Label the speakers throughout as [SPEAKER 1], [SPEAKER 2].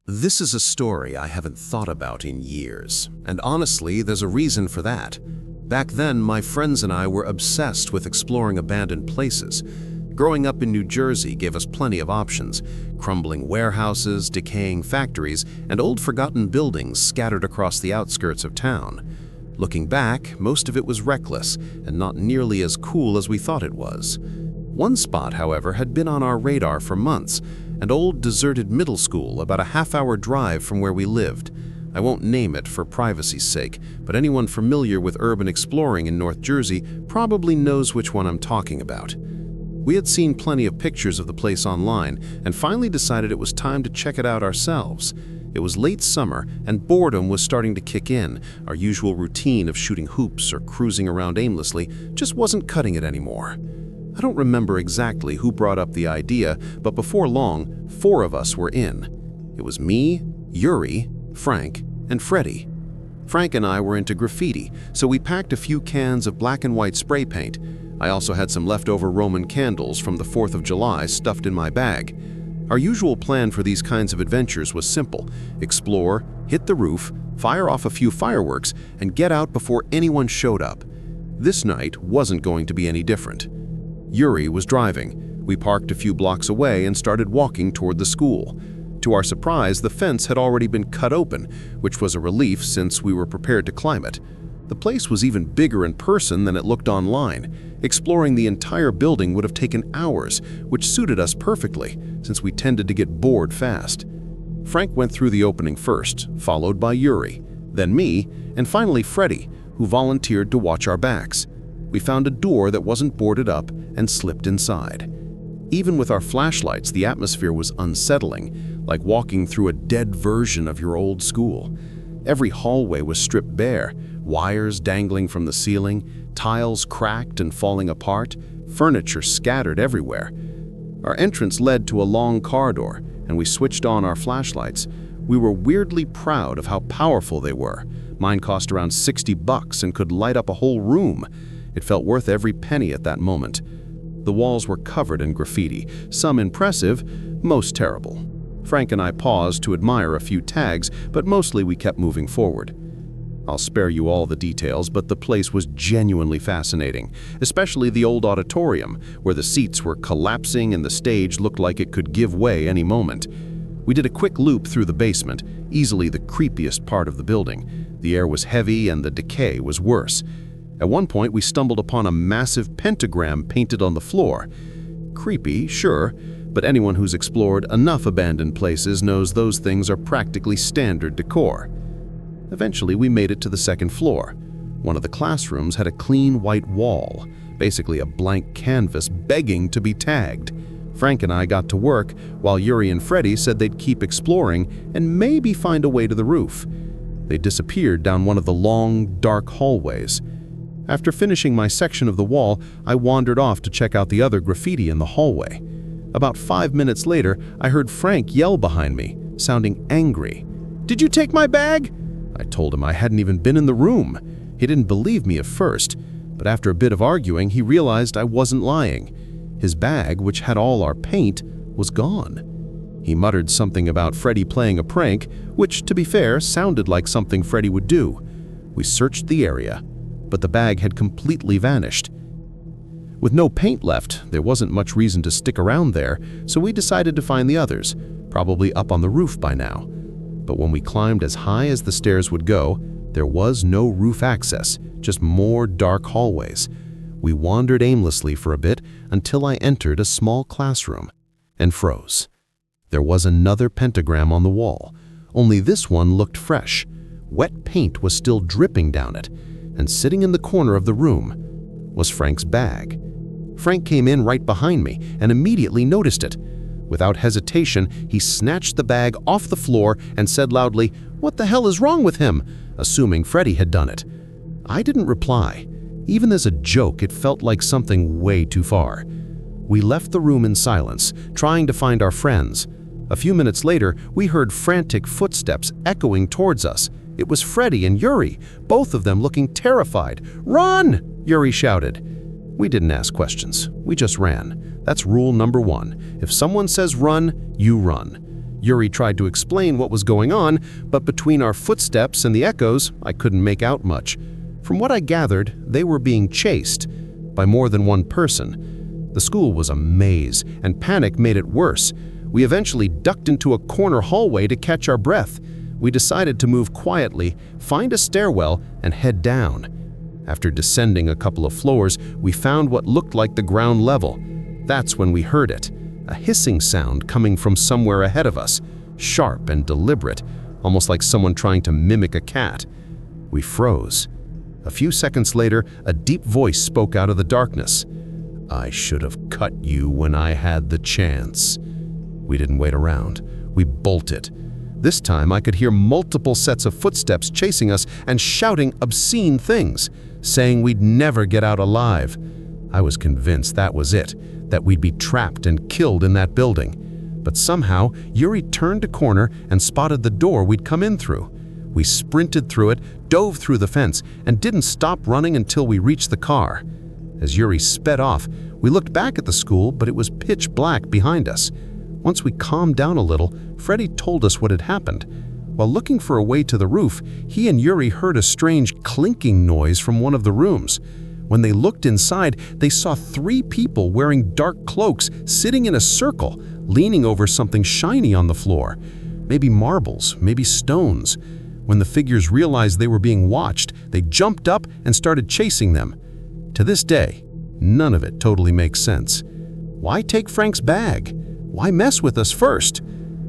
[SPEAKER 1] This is a story I haven't thought about in years, and honestly, there's a reason for that. Back then, my friends and I were obsessed with exploring abandoned places. Growing up in New Jersey gave us plenty of options: crumbling warehouses, decaying factories, and old forgotten buildings scattered across the outskirts of town. Looking back, most of it was reckless and not nearly as cool as we thought it was. One spot, however, had been on our radar for months: an old deserted middle school about a half-hour drive from where we lived. I won't name it for privacy's sake, but anyone familiar with urban exploring in North Jersey probably knows which one I'm talking about. We had seen plenty of pictures of the place online and finally decided it was time to check it out ourselves. It was late summer and boredom was starting to kick in. Our usual routine of shooting hoops or cruising around aimlessly just wasn't cutting it anymore. I don't remember exactly who brought up the idea, but before long, 4 of us were in. It was me, Yuri, Frank, and Freddie. Frank and I were into graffiti, so we packed a few cans of black and white spray paint. I also had some leftover Roman candles from the 4th of July stuffed in my bag. Our usual plan for these kinds of adventures was simple: explore, hit the roof, fire off a few fireworks, and get out before anyone showed up. This night wasn't going to be any different. Yuri was driving. We parked a few blocks away and started walking toward the school. To our surprise, the fence had already been cut open, which was a relief since we were prepared to climb it. The place was even bigger in person than it looked online. Exploring the entire building would have taken hours, which suited us perfectly, since we tended to get bored fast. Frank went through the opening first, followed by Yuri, then me, and finally Freddie, who volunteered to watch our backs. We found a door that wasn't boarded up and slipped inside. Even with our flashlights, the atmosphere was unsettling, like walking through a dead version of your old school. Every hallway was stripped bare, wires dangling from the ceiling, tiles cracked and falling apart, furniture scattered everywhere. Our entrance led to a long corridor, and we switched on our flashlights. We were weirdly proud of how powerful they were. Mine cost around $60 and could light up a whole room. It felt worth every penny at that moment. The walls were covered in graffiti, some impressive, most terrible. Frank and I paused to admire a few tags, but mostly we kept moving forward. I'll spare you all the details, but the place was genuinely fascinating, especially the old auditorium, where the seats were collapsing and the stage looked like it could give way any moment. We did a quick loop through the basement, easily the creepiest part of the building. The air was heavy and the decay was worse. At one point, we stumbled upon a massive pentagram painted on the floor. Creepy, sure, but anyone who's explored enough abandoned places knows those things are practically standard decor. Eventually, we made it to the 2nd floor. One of the classrooms had a clean white wall, basically a blank canvas begging to be tagged. Frank and I got to work, while Yuri and Freddie said they'd keep exploring and maybe find a way to the roof. They disappeared down one of the long, dark hallways. After finishing my section of the wall, I wandered off to check out the other graffiti in the hallway. About 5 minutes later, I heard Frank yell behind me, sounding angry. "Did you take my bag?" I told him I hadn't even been in the room. He didn't believe me at first, but after a bit of arguing, he realized I wasn't lying. His bag, which had all our paint, was gone. He muttered something about Freddie playing a prank, which, to be fair, sounded like something Freddie would do. We searched the area, but the bag had completely vanished. With no paint left, there wasn't much reason to stick around there, so we decided to find the others, probably up on the roof by now. But when we climbed as high as the stairs would go, there was no roof access, just more dark hallways. We wandered aimlessly for a bit until I entered a small classroom and froze. There was another pentagram on the wall, only this one looked fresh. Wet paint was still dripping down it, and sitting in the corner of the room was Frank's bag. Frank came in right behind me and immediately noticed it. Without hesitation, he snatched the bag off the floor and said loudly, "What the hell is wrong with him?" assuming Freddie had done it. I didn't reply. Even as a joke, it felt like something way too far. We left the room in silence, trying to find our friends. A few minutes later, we heard frantic footsteps echoing towards us. It was Freddie and Yuri, both of them looking terrified. "Run!" Yuri shouted. We didn't ask questions. We just ran. That's rule number 1. If someone says run, you run. Yuri tried to explain what was going on, but between our footsteps and the echoes, I couldn't make out much. From what I gathered, they were being chased by more than one person. The school was a maze, and panic made it worse. We eventually ducked into a corner hallway to catch our breath. We decided to move quietly, find a stairwell, and head down. After descending a couple of floors, we found what looked like the ground level. That's when we heard it, a hissing sound coming from somewhere ahead of us, sharp and deliberate, almost like someone trying to mimic a cat. We froze. A few seconds later, a deep voice spoke out of the darkness. "I should have cut you when I had the chance." We didn't wait around. We bolted. This time I could hear multiple sets of footsteps chasing us and shouting obscene things, saying we'd never get out alive. I was convinced that was it, that we'd be trapped and killed in that building. But somehow, Yuri turned a corner and spotted the door we'd come in through. We sprinted through it, dove through the fence, and didn't stop running until we reached the car. As Yuri sped off, we looked back at the school, but it was pitch black behind us. Once we calmed down a little, Freddie told us what had happened. While looking for a way to the roof, he and Yuri heard a strange clinking noise from one of the rooms. When they looked inside, they saw 3 people wearing dark cloaks sitting in a circle, leaning over something shiny on the floor. Maybe marbles, maybe stones. When the figures realized they were being watched, they jumped up and started chasing them. To this day, none of it totally makes sense. Why take Frank's bag? Why mess with us first?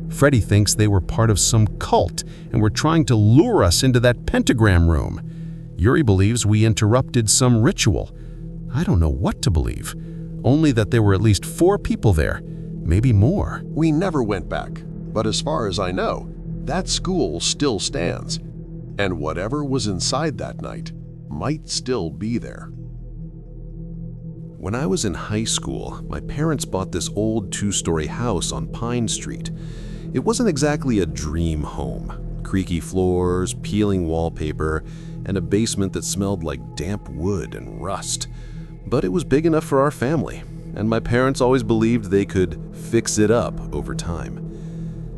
[SPEAKER 1] Freddie thinks they were part of some cult and were trying to lure us into that pentagram room. Yuri believes we interrupted some ritual. I don't know what to believe. Only that there were at least 4 people there, maybe more.
[SPEAKER 2] We never went back, but as far as I know, that school still stands, and whatever was inside that night might still be there.
[SPEAKER 1] When I was in high school, my parents bought this old 2-story house on Pine Street. It wasn't exactly a dream home. Creaky floors, peeling wallpaper, and a basement that smelled like damp wood and rust. But it was big enough for our family, and my parents always believed they could fix it up over time.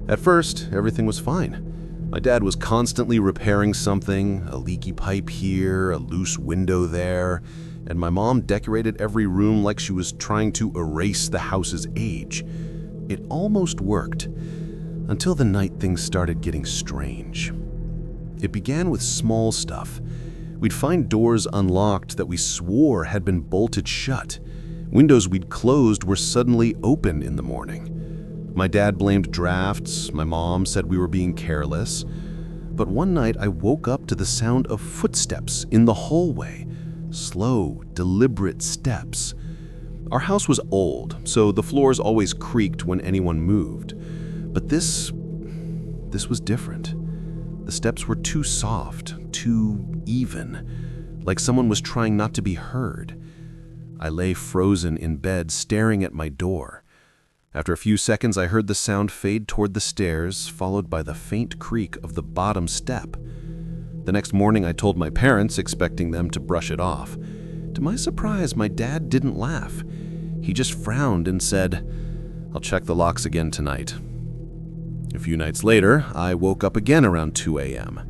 [SPEAKER 1] At first, everything was fine. My dad was constantly repairing something, a leaky pipe here, a loose window there, and my mom decorated every room like she was trying to erase the house's age. It almost worked, until the night things started getting strange. It began with small stuff. We'd find doors unlocked that we swore had been bolted shut. Windows we'd closed were suddenly open in the morning. My dad blamed drafts, my mom said we were being careless. But one night I woke up to the sound of footsteps in the hallway. Slow, deliberate steps. Our house was old, so the floors always creaked when anyone moved. But this was different. The steps were too soft, too even, like someone was trying not to be heard. I lay frozen in bed, staring at my door. After a few seconds, I heard the sound fade toward the stairs, followed by the faint creak of the bottom step. The next morning, I told my parents, expecting them to brush it off. To my surprise, my dad didn't laugh. He just frowned and said, "I'll check the locks again tonight." A few nights later, I woke up again around 2 a.m.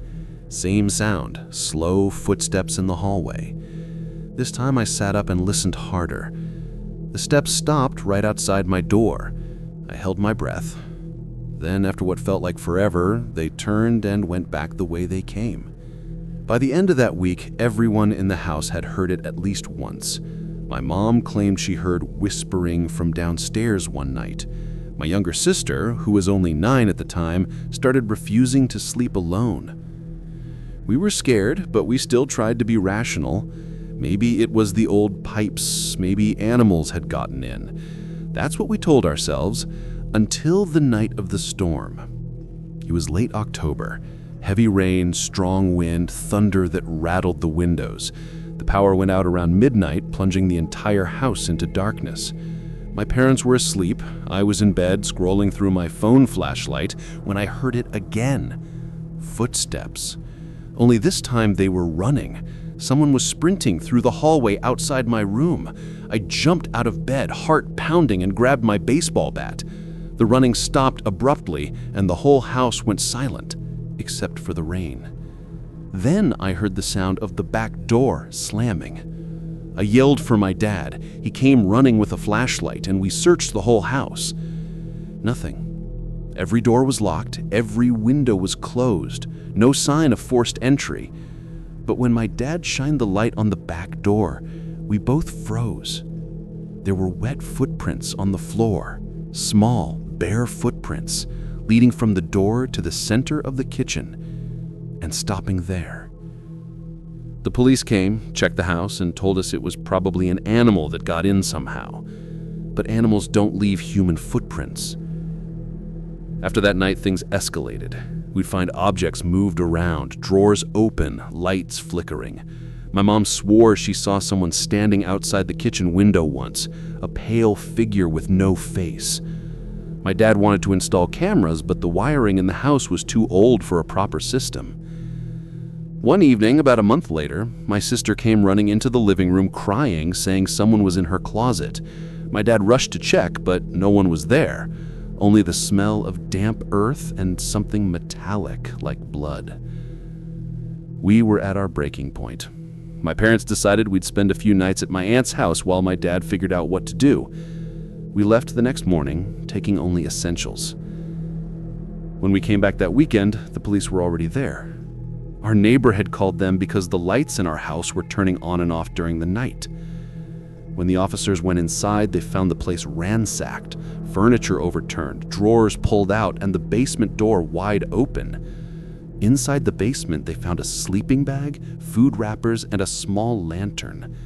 [SPEAKER 1] Same sound, slow footsteps in the hallway. This time I sat up and listened harder. The steps stopped right outside my door. I held my breath. Then, after what felt like forever, they turned and went back the way they came. By the end of that week, everyone in the house had heard it at least once. My mom claimed she heard whispering from downstairs one night. My younger sister, who was only 9 at the time, started refusing to sleep alone. We were scared, but we still tried to be rational. Maybe it was the old pipes, maybe animals had gotten in. That's what we told ourselves, until the night of the storm. It was late October. Heavy rain, strong wind, thunder that rattled the windows. The power went out around midnight, plunging the entire house into darkness. My parents were asleep. I was in bed, scrolling through my phone flashlight, when I heard it again. Footsteps. Only this time they were running. Someone was sprinting through the hallway outside my room. I jumped out of bed, heart pounding, and grabbed my baseball bat. The running stopped abruptly, and the whole house went silent, except for the rain. Then I heard the sound of the back door slamming. I yelled for my dad. He came running with a flashlight, and we searched the whole house. Nothing. Every door was locked, every window was closed, no sign of forced entry. But when my dad shined the light on the back door, we both froze. There were wet footprints on the floor, small, bare footprints, leading from the door to the center of the kitchen and stopping there. The police came, checked the house, and told us it was probably an animal that got in somehow. But animals don't leave human footprints. After that night, things escalated. We'd find objects moved around, drawers open, lights flickering. My mom swore she saw someone standing outside the kitchen window once, a pale figure with no face. My dad wanted to install cameras, but the wiring in the house was too old for a proper system. One evening, about a month later, my sister came running into the living room crying, saying someone was in her closet. My dad rushed to check, but no one was there. Only the smell of damp earth and something metallic like blood. We were at our breaking point. My parents decided we'd spend a few nights at my aunt's house while my dad figured out what to do. We left the next morning, taking only essentials. When we came back that weekend, the police were already there. Our neighbor had called them because the lights in our house were turning on and off during the night. When the officers went inside, they found the place ransacked, furniture overturned, drawers pulled out, and the basement door wide open. Inside the basement, they found a sleeping bag, food wrappers, and a small lantern.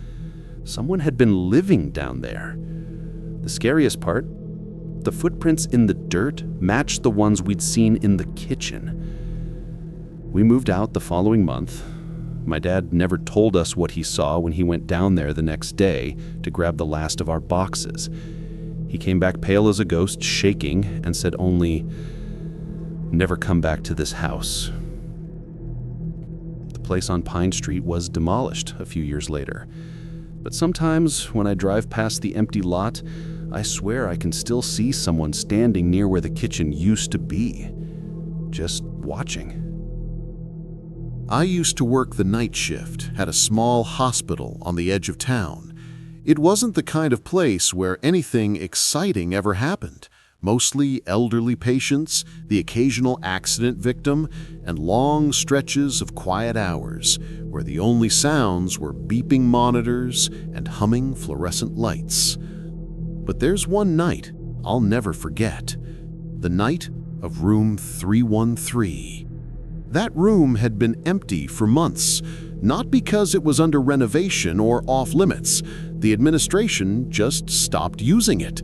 [SPEAKER 1] Someone had been living down there. The scariest part, the footprints in the dirt matched the ones we'd seen in the kitchen. We moved out the following month. My dad never told us what he saw when he went down there the next day to grab the last of our boxes. He came back pale as a ghost, shaking, and said only, "Never come back to this house." The place on Pine Street was demolished a few years later. But sometimes when I drive past the empty lot, I swear I can still see someone standing near where the kitchen used to be, just watching.
[SPEAKER 3] I used to work the night shift at a small hospital on the edge of town. It wasn't the kind of place where anything exciting ever happened. Mostly elderly patients, the occasional accident victim, and long stretches of quiet hours where the only sounds were beeping monitors and humming fluorescent lights. But there's one night I'll never forget. The night of room 313. That room had been empty for months, not because it was under renovation or off-limits. The administration just stopped using it.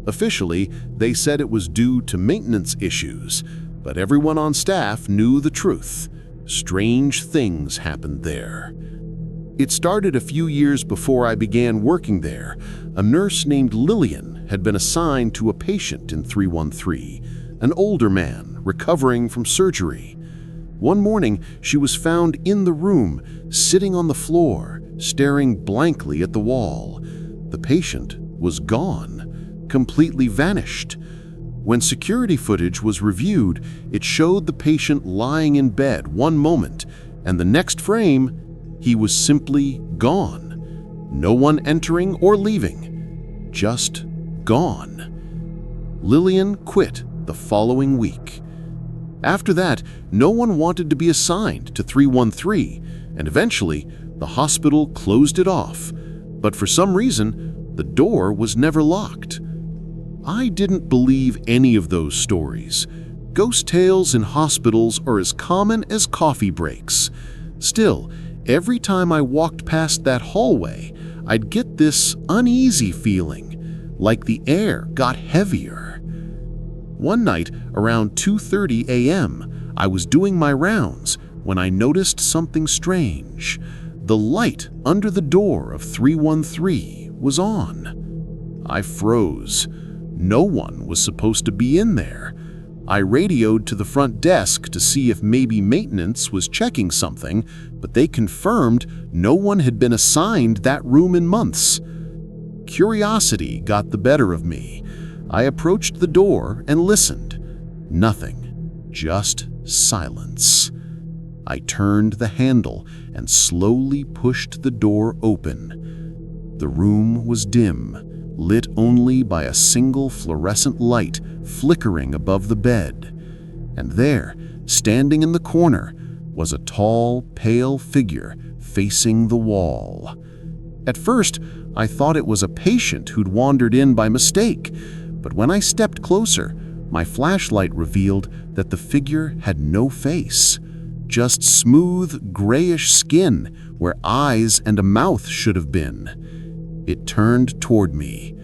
[SPEAKER 3] Officially, they said it was due to maintenance issues, but everyone on staff knew the truth. Strange things happened there. It started a few years before I began working there. A nurse named Lillian had been assigned to a patient in 313, an older man recovering from surgery. One morning, she was found in the room, sitting on the floor, staring blankly at the wall. The patient was gone, completely vanished. When security footage was reviewed, it showed the patient lying in bed one moment, and the next frame, he was simply gone. No one entering or leaving, just gone. Lillian quit the following week. After that, no one wanted to be assigned to 313, and eventually, the hospital closed it off. But for some reason, the door was never locked. I didn't believe any of those stories. Ghost tales in hospitals are as common as coffee breaks. Still, every time I walked past that hallway, I'd get this uneasy feeling, like the air got heavier. One night, around 2:30 a.m., I was doing my rounds when I noticed something strange. The light under the door of 313 was on. I froze. No one was supposed to be in there. I radioed to the front desk to see if maybe maintenance was checking something, but they confirmed no one had been assigned that room in months. Curiosity got the better of me. I approached the door and listened. Nothing, just silence. I turned the handle and slowly pushed the door open. The room was dim, lit only by a single fluorescent light flickering above the bed. And there, standing in the corner, was a tall, pale figure facing the wall. At first, I thought it was a patient who'd wandered in by mistake, but when I stepped closer, my flashlight revealed that the figure had no face, just smooth, grayish skin where eyes and a mouth should have been. It turned toward me.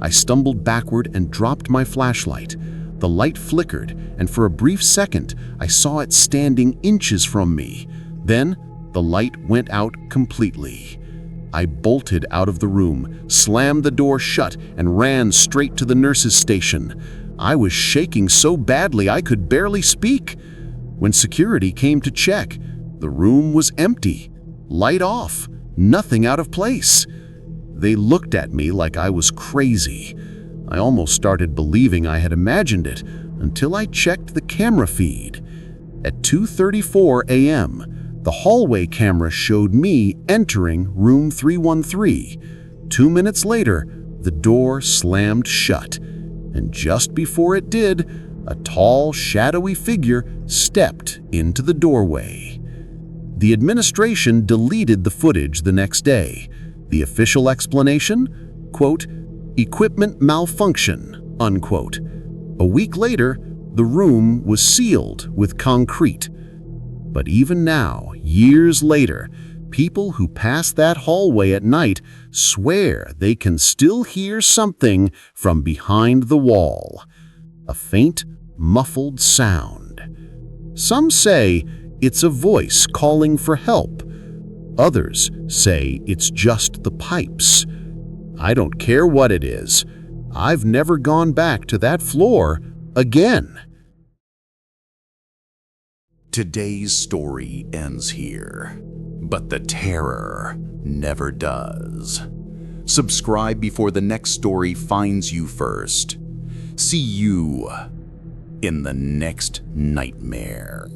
[SPEAKER 3] I stumbled backward and dropped my flashlight. The light flickered, and for a brief second, I saw it standing inches from me. Then, the light went out completely. I bolted out of the room, slammed the door shut, and ran straight to the nurse's station. I was shaking so badly I could barely speak. When security came to check, the room was empty, light off, nothing out of place. They looked at me like I was crazy. I almost started believing I had imagined it until I checked the camera feed. At 2:34 a.m., the hallway camera showed me entering room 313. 2 minutes later, the door slammed shut, and just before it did, a tall, shadowy figure stepped into the doorway. The administration deleted the footage the next day. The official explanation? Quote, "Equipment malfunction," unquote. A week later, the room was sealed with concrete. But even now, years later, people who pass that hallway at night swear they can still hear something from behind the wall. A faint, muffled sound. Some say it's a voice calling for help. Others say it's just the pipes. I don't care what it is. I've never gone back to that floor again.
[SPEAKER 4] Today's story ends here, but the terror never does. Subscribe before the next story finds you first. See you in the next nightmare.